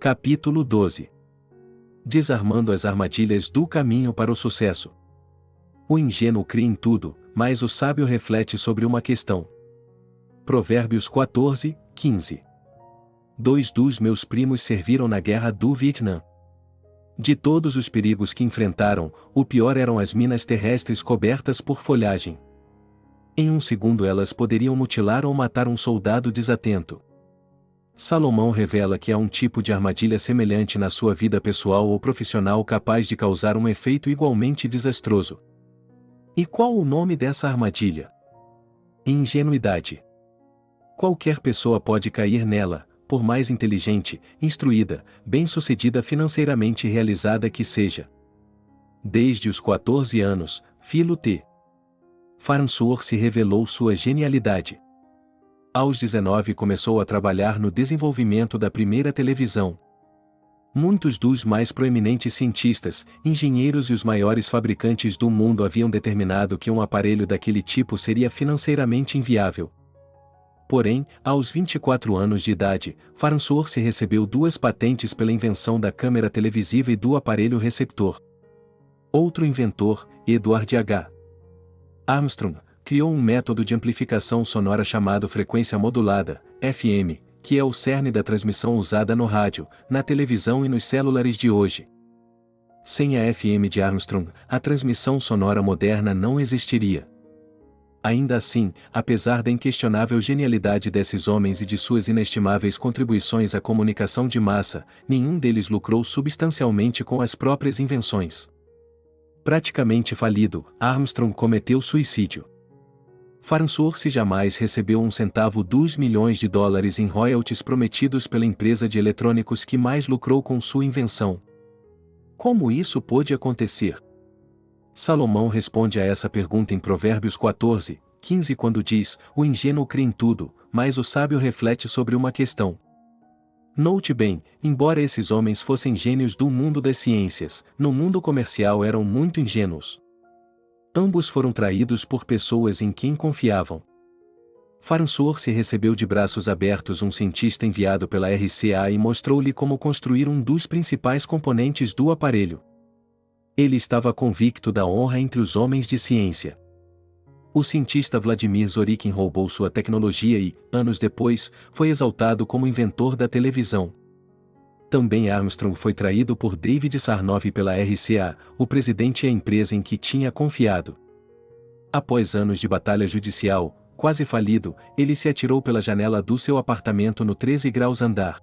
Capítulo 12. Desarmando as armadilhas do caminho para o sucesso. O ingênuo crê em tudo, mas o sábio reflete sobre uma questão. Provérbios 14, 15. 2 dos meus primos serviram na guerra do Vietnã. De todos os perigos que enfrentaram, o pior eram as minas terrestres cobertas por folhagem. Em um segundo elas poderiam mutilar ou matar um soldado desatento. Salomão revela que há um tipo de armadilha semelhante na sua vida pessoal ou profissional capaz de causar um efeito igualmente desastroso. E qual o nome dessa armadilha? Ingenuidade. Qualquer pessoa pode cair nela, por mais inteligente, instruída, bem-sucedida financeiramente e realizada que seja. Desde os 14 anos, Philo T. Farnsworth revelou sua genialidade. Aos 19 começou a trabalhar no desenvolvimento da primeira televisão. Muitos dos mais proeminentes cientistas, engenheiros e os maiores fabricantes do mundo haviam determinado que um aparelho daquele tipo seria financeiramente inviável. Porém, aos 24 anos de idade, Farnsworth recebeu 2 patentes pela invenção da câmera televisiva e do aparelho receptor. Outro inventor, Edward H. Armstrong, criou um método de amplificação sonora chamado frequência modulada, FM, que é o cerne da transmissão usada no rádio, na televisão e nos celulares de hoje. Sem a FM de Armstrong, a transmissão sonora moderna não existiria. Ainda assim, apesar da inquestionável genialidade desses homens e de suas inestimáveis contribuições à comunicação de massa, nenhum deles lucrou substancialmente com as próprias invenções. Praticamente falido, Armstrong cometeu suicídio. Farnsworth jamais recebeu um centavo dos milhões de dólares em royalties prometidos pela empresa de eletrônicos que mais lucrou com sua invenção. Como isso pôde acontecer? Salomão responde a essa pergunta em Provérbios 14, 15 quando diz: o ingênuo crê em tudo, mas o sábio reflete sobre uma questão. Note bem, embora esses homens fossem gênios do mundo das ciências, no mundo comercial eram muito ingênuos. Ambos foram traídos por pessoas em quem confiavam. Farnsworth recebeu de braços abertos um cientista enviado pela RCA e mostrou-lhe como construir um dos principais componentes do aparelho. Ele estava convicto da honra entre os homens de ciência. O cientista Vladimir Zorikin roubou sua tecnologia e, anos depois, foi exaltado como inventor da televisão. Também Armstrong foi traído por David Sarnoff pela RCA, o presidente e a empresa em que tinha confiado. Após anos de batalha judicial, quase falido, ele se atirou pela janela do seu apartamento no 13 graus andar.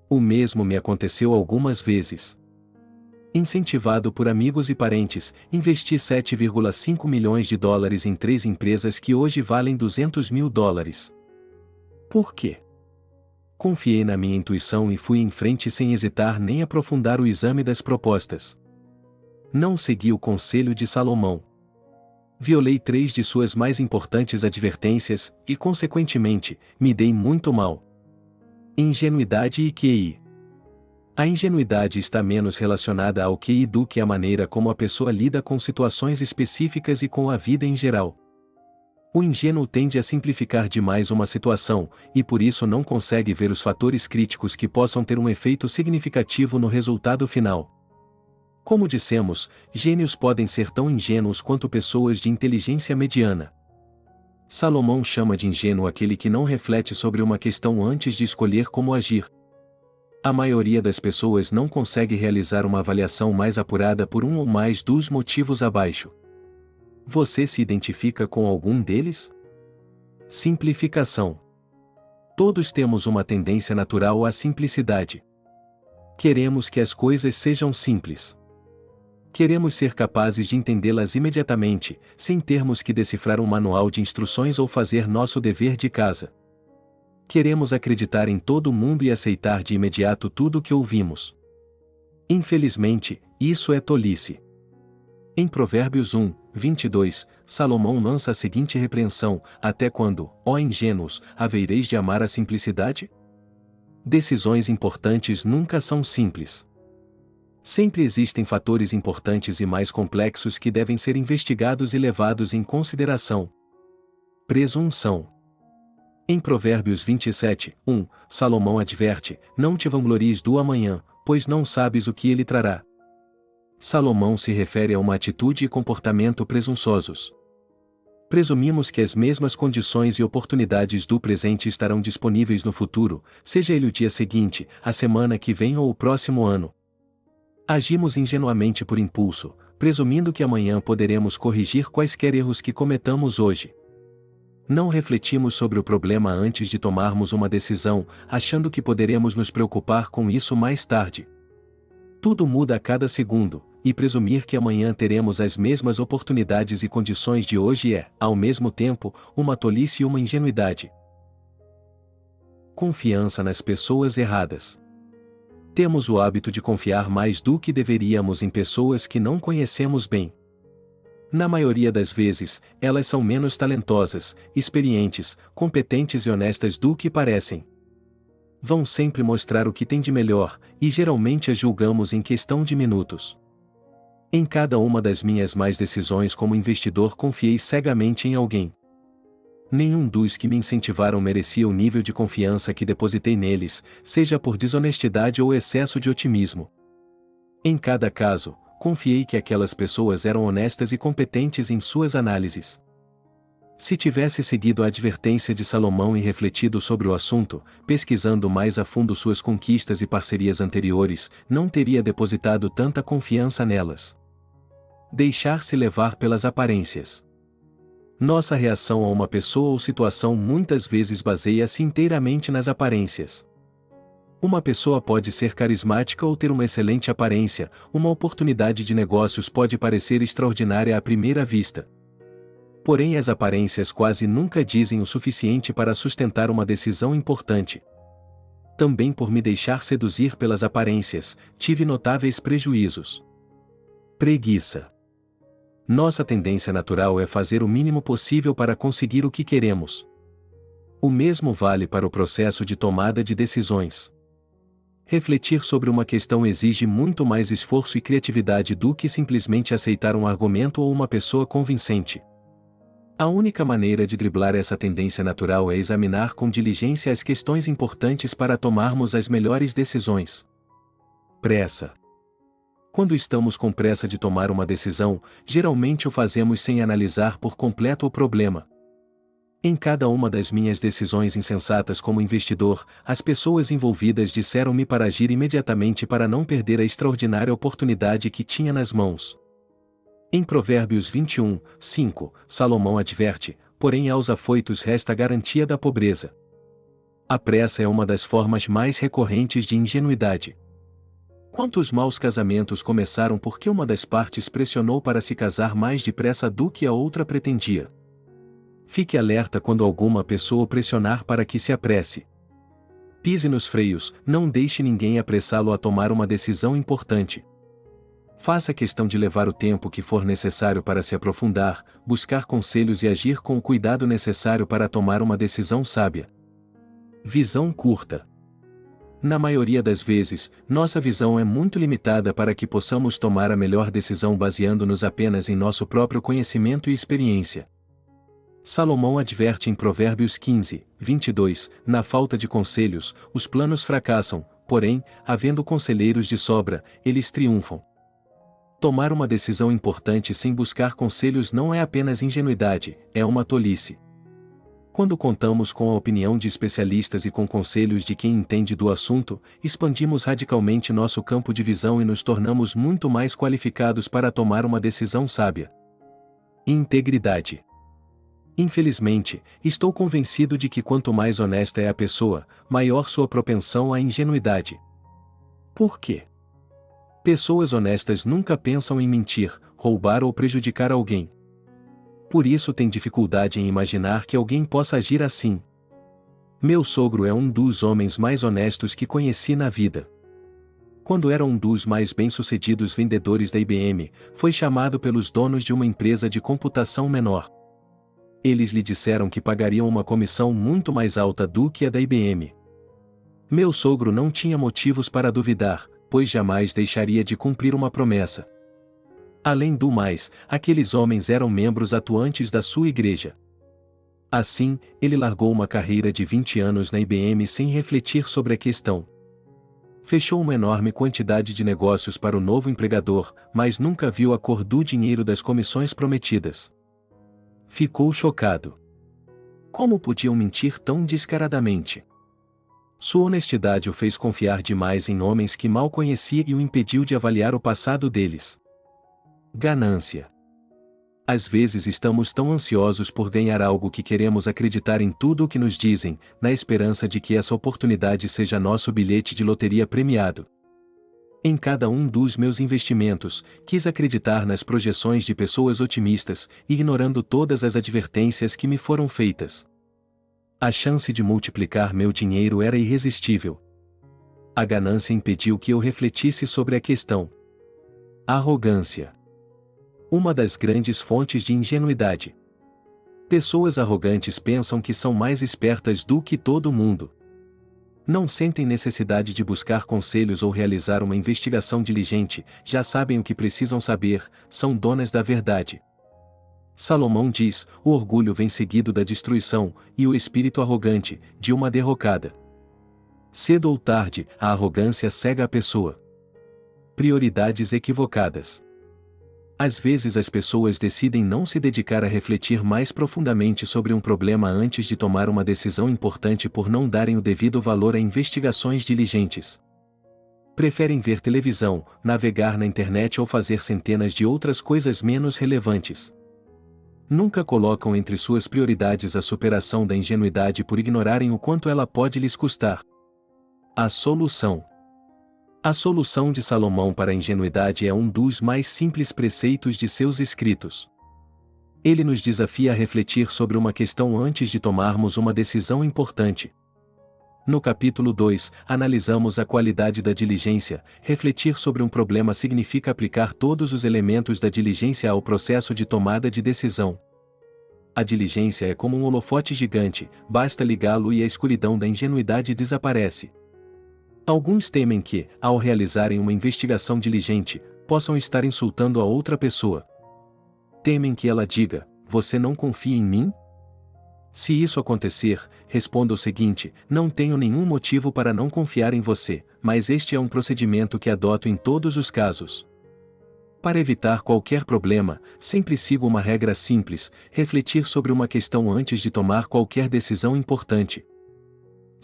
O mesmo me aconteceu algumas vezes. Incentivado por amigos e parentes, investi 7,5 milhões de dólares em 3 empresas que hoje valem 200 mil dólares. Por quê? Confiei na minha intuição e fui em frente sem hesitar nem aprofundar o exame das propostas. Não segui o conselho de Salomão. Violei 3 de suas mais importantes advertências e, consequentemente, me dei muito mal. Ingenuidade e QI. A ingenuidade está menos relacionada ao QI do que à maneira como a pessoa lida com situações específicas e com a vida em geral. O ingênuo tende a simplificar demais uma situação, e por isso não consegue ver os fatores críticos que possam ter um efeito significativo no resultado final. Como dissemos, gênios podem ser tão ingênuos quanto pessoas de inteligência mediana. Salomão chama de ingênuo aquele que não reflete sobre uma questão antes de escolher como agir. A maioria das pessoas não consegue realizar uma avaliação mais apurada por um ou mais dos motivos abaixo. Você se identifica com algum deles? Simplificação. Todos temos uma tendência natural à simplicidade. Queremos que as coisas sejam simples. Queremos ser capazes de entendê-las imediatamente, sem termos que decifrar um manual de instruções ou fazer nosso dever de casa. Queremos acreditar em todo mundo e aceitar de imediato tudo o que ouvimos. Infelizmente, isso é tolice. Em Provérbios 1, 22, Salomão lança a seguinte repreensão: até quando, ó ingênuos, havereis de amar a simplicidade? Decisões importantes nunca são simples. Sempre existem fatores importantes e mais complexos que devem ser investigados e levados em consideração. Presunção. Em Provérbios 27, 1, Salomão adverte: não te vanglories do amanhã, pois não sabes o que ele trará. Salomão se refere a uma atitude e comportamento presunçosos. Presumimos que as mesmas condições e oportunidades do presente estarão disponíveis no futuro, seja ele o dia seguinte, a semana que vem ou o próximo ano. Agimos ingenuamente por impulso, presumindo que amanhã poderemos corrigir quaisquer erros que cometamos hoje. Não refletimos sobre o problema antes de tomarmos uma decisão, achando que poderemos nos preocupar com isso mais tarde. Tudo muda a cada segundo, e presumir que amanhã teremos as mesmas oportunidades e condições de hoje é, ao mesmo tempo, uma tolice e uma ingenuidade. Confiança nas pessoas erradas. Temos o hábito de confiar mais do que deveríamos em pessoas que não conhecemos bem. Na maioria das vezes, elas são menos talentosas, experientes, competentes e honestas do que parecem. Vão sempre mostrar o que têm de melhor, e geralmente as julgamos em questão de minutos. Em cada uma das minhas más decisões como investidor confiei cegamente em alguém. Nenhum dos que me incentivaram merecia o nível de confiança que depositei neles, seja por desonestidade ou excesso de otimismo. Em cada caso, confiei que aquelas pessoas eram honestas e competentes em suas análises. Se tivesse seguido a advertência de Salomão e refletido sobre o assunto, pesquisando mais a fundo suas conquistas e parcerias anteriores, não teria depositado tanta confiança nelas. Deixar-se levar pelas aparências. Nossa reação a uma pessoa ou situação muitas vezes baseia-se inteiramente nas aparências. Uma pessoa pode ser carismática ou ter uma excelente aparência, uma oportunidade de negócios pode parecer extraordinária à primeira vista. Porém, as aparências quase nunca dizem o suficiente para sustentar uma decisão importante. Também por me deixar seduzir pelas aparências, tive notáveis prejuízos. Preguiça. Nossa tendência natural é fazer o mínimo possível para conseguir o que queremos. O mesmo vale para o processo de tomada de decisões. Refletir sobre uma questão exige muito mais esforço e criatividade do que simplesmente aceitar um argumento ou uma pessoa convincente. A única maneira de driblar essa tendência natural é examinar com diligência as questões importantes para tomarmos as melhores decisões. Pressa. Quando estamos com pressa de tomar uma decisão, geralmente o fazemos sem analisar por completo o problema. Em cada uma das minhas decisões insensatas como investidor, as pessoas envolvidas disseram-me para agir imediatamente para não perder a extraordinária oportunidade que tinha nas mãos. Em Provérbios 21, 5, Salomão adverte: porém aos afoitos resta a garantia da pobreza. A pressa é uma das formas mais recorrentes de ingenuidade. Quantos maus casamentos começaram porque uma das partes pressionou para se casar mais depressa do que a outra pretendia? Fique alerta quando alguma pessoa o pressionar para que se apresse. Pise nos freios, não deixe ninguém apressá-lo a tomar uma decisão importante. Faça questão de levar o tempo que for necessário para se aprofundar, buscar conselhos e agir com o cuidado necessário para tomar uma decisão sábia. Visão curta. Na maioria das vezes, nossa visão é muito limitada para que possamos tomar a melhor decisão baseando-nos apenas em nosso próprio conhecimento e experiência. Salomão adverte em Provérbios 15, 22, na falta de conselhos, os planos fracassam, porém, havendo conselheiros de sobra, eles triunfam. Tomar uma decisão importante sem buscar conselhos não é apenas ingenuidade, é uma tolice. Quando contamos com a opinião de especialistas e com conselhos de quem entende do assunto, expandimos radicalmente nosso campo de visão e nos tornamos muito mais qualificados para tomar uma decisão sábia. Integridade. Infelizmente, estou convencido de que quanto mais honesta é a pessoa, maior sua propensão à ingenuidade. Por quê? Pessoas honestas nunca pensam em mentir, roubar ou prejudicar alguém. Por isso têm dificuldade em imaginar que alguém possa agir assim. Meu sogro é um dos homens mais honestos que conheci na vida. Quando era um dos mais bem-sucedidos vendedores da IBM, foi chamado pelos donos de uma empresa de computação menor. Eles lhe disseram que pagariam uma comissão muito mais alta do que a da IBM. Meu sogro não tinha motivos para duvidar, pois jamais deixaria de cumprir uma promessa. Além do mais, aqueles homens eram membros atuantes da sua igreja. Assim, ele largou uma carreira de 20 anos na IBM sem refletir sobre a questão. Fechou uma enorme quantidade de negócios para o novo empregador, mas nunca viu a cor do dinheiro das comissões prometidas. Ficou chocado. Como podiam mentir tão descaradamente? Sua honestidade o fez confiar demais em homens que mal conhecia e o impediu de avaliar o passado deles. Ganância. Às vezes estamos tão ansiosos por ganhar algo que queremos acreditar em tudo o que nos dizem, na esperança de que essa oportunidade seja nosso bilhete de loteria premiado. Em cada um dos meus investimentos, quis acreditar nas projeções de pessoas otimistas, ignorando todas as advertências que me foram feitas. A chance de multiplicar meu dinheiro era irresistível. A ganância impediu que eu refletisse sobre a questão. Arrogância. Uma das grandes fontes de ingenuidade. Pessoas arrogantes pensam que são mais espertas do que todo mundo. Não sentem necessidade de buscar conselhos ou realizar uma investigação diligente, já sabem o que precisam saber, são donas da verdade. Salomão diz: o orgulho vem seguido da destruição, e o espírito arrogante, de uma derrocada. Cedo ou tarde, a arrogância cega a pessoa. Prioridades equivocadas. Às vezes as pessoas decidem não se dedicar a refletir mais profundamente sobre um problema antes de tomar uma decisão importante por não darem o devido valor a investigações diligentes. Preferem ver televisão, navegar na internet ou fazer centenas de outras coisas menos relevantes. Nunca colocam entre suas prioridades a superação da ingenuidade por ignorarem o quanto ela pode lhes custar. A solução. A solução de Salomão para a ingenuidade é um dos mais simples preceitos de seus escritos. Ele nos desafia a refletir sobre uma questão antes de tomarmos uma decisão importante. No capítulo 2, analisamos a qualidade da diligência. Refletir sobre um problema significa aplicar todos os elementos da diligência ao processo de tomada de decisão. A diligência é como um holofote gigante, basta ligá-lo e a escuridão da ingenuidade desaparece. Alguns temem que, ao realizarem uma investigação diligente, possam estar insultando a outra pessoa. Temem que ela diga: "Você não confia em mim?" Se isso acontecer, responda o seguinte: não tenho nenhum motivo para não confiar em você, mas este é um procedimento que adoto em todos os casos. Para evitar qualquer problema, sempre sigo uma regra simples: refletir sobre uma questão antes de tomar qualquer decisão importante.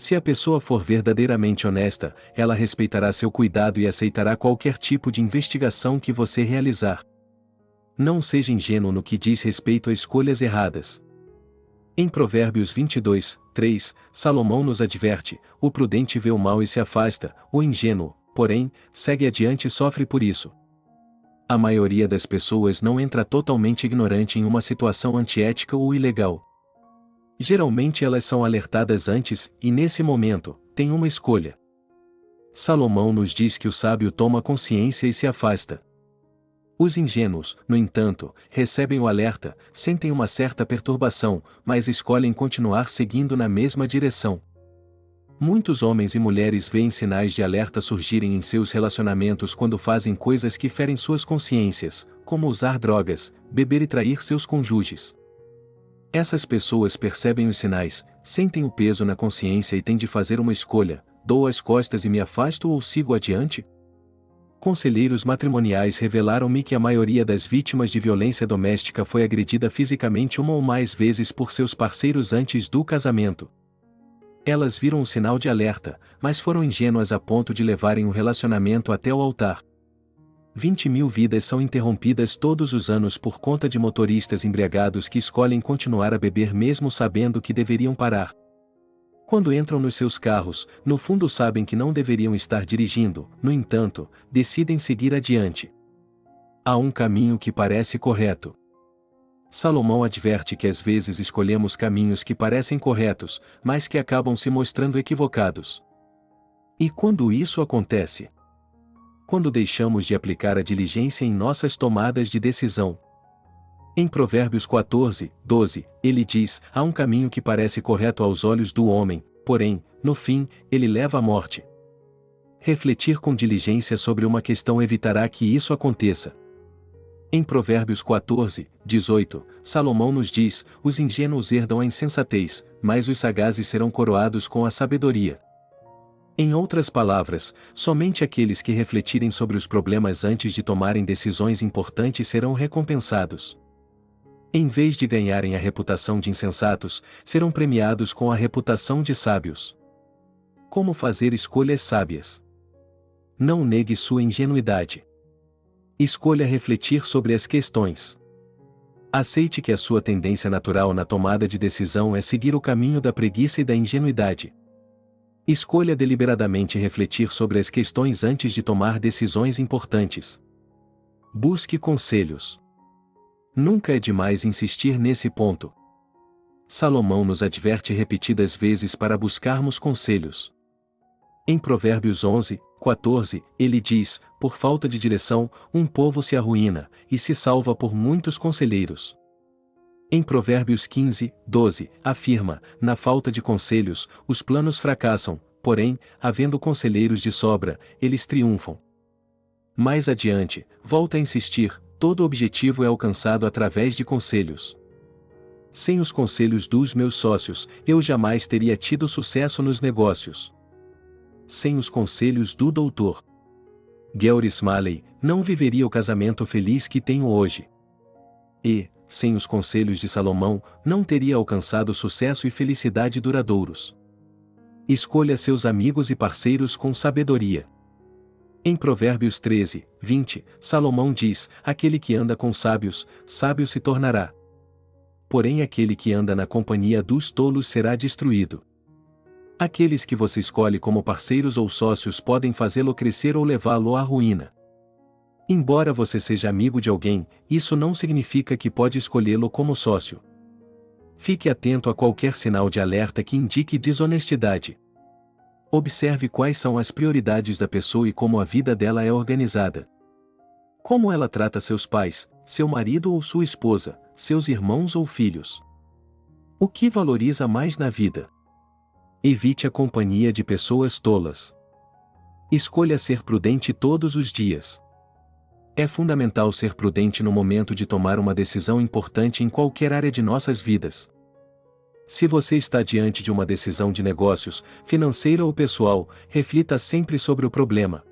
Se a pessoa for verdadeiramente honesta, ela respeitará seu cuidado e aceitará qualquer tipo de investigação que você realizar. Não seja ingênuo no que diz respeito a escolhas erradas. Em Provérbios 22, 3, Salomão nos adverte: o prudente vê o mal e se afasta, o ingênuo, porém, segue adiante e sofre por isso. A maioria das pessoas não entra totalmente ignorante em uma situação antiética ou ilegal. Geralmente elas são alertadas antes, e nesse momento, têm uma escolha. Salomão nos diz que o sábio toma consciência e se afasta. Os ingênuos, no entanto, recebem o alerta, sentem uma certa perturbação, mas escolhem continuar seguindo na mesma direção. Muitos homens e mulheres veem sinais de alerta surgirem em seus relacionamentos quando fazem coisas que ferem suas consciências, como usar drogas, beber e trair seus cônjuges. Essas pessoas percebem os sinais, sentem o peso na consciência e têm de fazer uma escolha: dou as costas e me afasto ou sigo adiante? Conselheiros matrimoniais revelaram-me que a maioria das vítimas de violência doméstica foi agredida fisicamente uma ou mais vezes por seus parceiros antes do casamento. Elas viram um sinal de alerta, mas foram ingênuas a ponto de levarem o relacionamento até o altar. 20.000 vidas são interrompidas todos os anos por conta de motoristas embriagados que escolhem continuar a beber mesmo sabendo que deveriam parar. Quando entram nos seus carros, no fundo sabem que não deveriam estar dirigindo, no entanto, decidem seguir adiante. Há um caminho que parece correto. Salomão adverte que às vezes escolhemos caminhos que parecem corretos, mas que acabam se mostrando equivocados. E quando isso acontece? Quando deixamos de aplicar a diligência em nossas tomadas de decisão. Em Provérbios 14, 12, ele diz: há um caminho que parece correto aos olhos do homem, porém, no fim, ele leva à morte. Refletir com diligência sobre uma questão evitará que isso aconteça. Em Provérbios 14, 18, Salomão nos diz: os ingênuos herdam a insensatez, mas os sagazes serão coroados com a sabedoria. Em outras palavras, somente aqueles que refletirem sobre os problemas antes de tomarem decisões importantes serão recompensados. Em vez de ganharem a reputação de insensatos, serão premiados com a reputação de sábios. Como fazer escolhas sábias? Não negue sua ingenuidade. Escolha refletir sobre as questões. Aceite que a sua tendência natural na tomada de decisão é seguir o caminho da preguiça e da ingenuidade. Escolha deliberadamente refletir sobre as questões antes de tomar decisões importantes. Busque conselhos. Nunca é demais insistir nesse ponto. Salomão nos adverte repetidas vezes para buscarmos conselhos. Em Provérbios 11, 14, ele diz: por falta de direção, um povo se arruína, e se salva por muitos conselheiros. Em Provérbios 15, 12, afirma: na falta de conselhos, os planos fracassam, porém, havendo conselheiros de sobra, eles triunfam. Mais adiante, volta a insistir: todo objetivo é alcançado através de conselhos. Sem os conselhos dos meus sócios, eu jamais teria tido sucesso nos negócios. Sem os conselhos do Dr. Georg Smalley, não viveria o casamento feliz que tenho hoje. E, sem os conselhos de Salomão, não teria alcançado sucesso e felicidade duradouros. Escolha seus amigos e parceiros com sabedoria. Em Provérbios 13, 20, Salomão diz: aquele que anda com sábios, sábio se tornará. Porém aquele que anda na companhia dos tolos será destruído. Aqueles que você escolhe como parceiros ou sócios podem fazê-lo crescer ou levá-lo à ruína. Embora você seja amigo de alguém, isso não significa que pode escolhê-lo como sócio. Fique atento a qualquer sinal de alerta que indique desonestidade. Observe quais são as prioridades da pessoa e como a vida dela é organizada. Como ela trata seus pais, seu marido ou sua esposa, seus irmãos ou filhos. O que valoriza mais na vida? Evite a companhia de pessoas tolas. Escolha ser prudente todos os dias. É fundamental ser prudente no momento de tomar uma decisão importante em qualquer área de nossas vidas. Se você está diante de uma decisão de negócios, financeira ou pessoal, reflita sempre sobre o problema.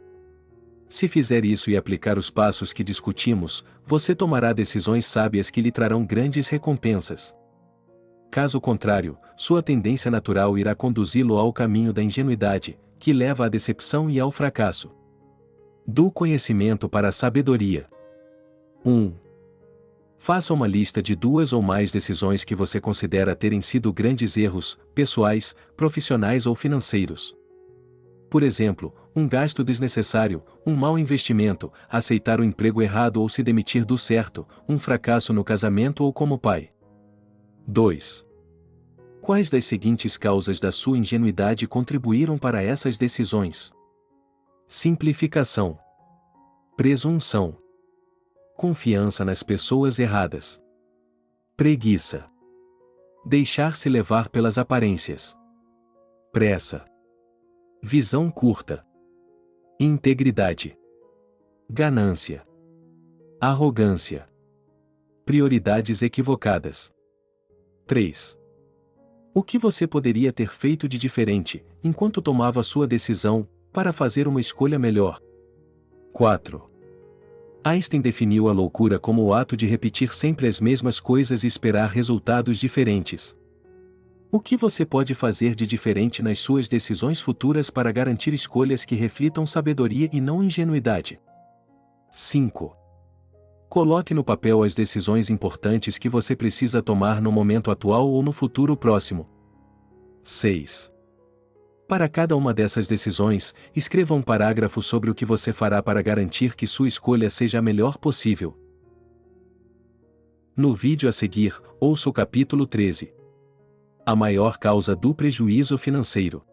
Se fizer isso e aplicar os passos que discutimos, você tomará decisões sábias que lhe trarão grandes recompensas. Caso contrário, sua tendência natural irá conduzi-lo ao caminho da ingenuidade, que leva à decepção e ao fracasso. Do conhecimento para a sabedoria. 1. Faça uma lista de 2 ou mais decisões que você considera terem sido grandes erros, pessoais, profissionais ou financeiros. Por exemplo, um gasto desnecessário, um mau investimento, aceitar o emprego errado ou se demitir do certo, um fracasso no casamento ou como pai. 2. Quais das seguintes causas da sua ingenuidade contribuíram para essas decisões? Simplificação. Presunção. Confiança nas pessoas erradas. Preguiça. Deixar-se levar pelas aparências. Pressa. Visão curta. Integridade. Ganância. Arrogância. Prioridades equivocadas. 3. O que você poderia ter feito de diferente, enquanto tomava sua decisão, para fazer uma escolha melhor? 4. Einstein definiu a loucura como o ato de repetir sempre as mesmas coisas e esperar resultados diferentes. O que você pode fazer de diferente nas suas decisões futuras para garantir escolhas que reflitam sabedoria e não ingenuidade? 5. Coloque no papel as decisões importantes que você precisa tomar no momento atual ou no futuro próximo. 6. Para cada uma dessas decisões, escreva um parágrafo sobre o que você fará para garantir que sua escolha seja a melhor possível. No vídeo a seguir, ouça o capítulo 13. A maior causa do prejuízo financeiro.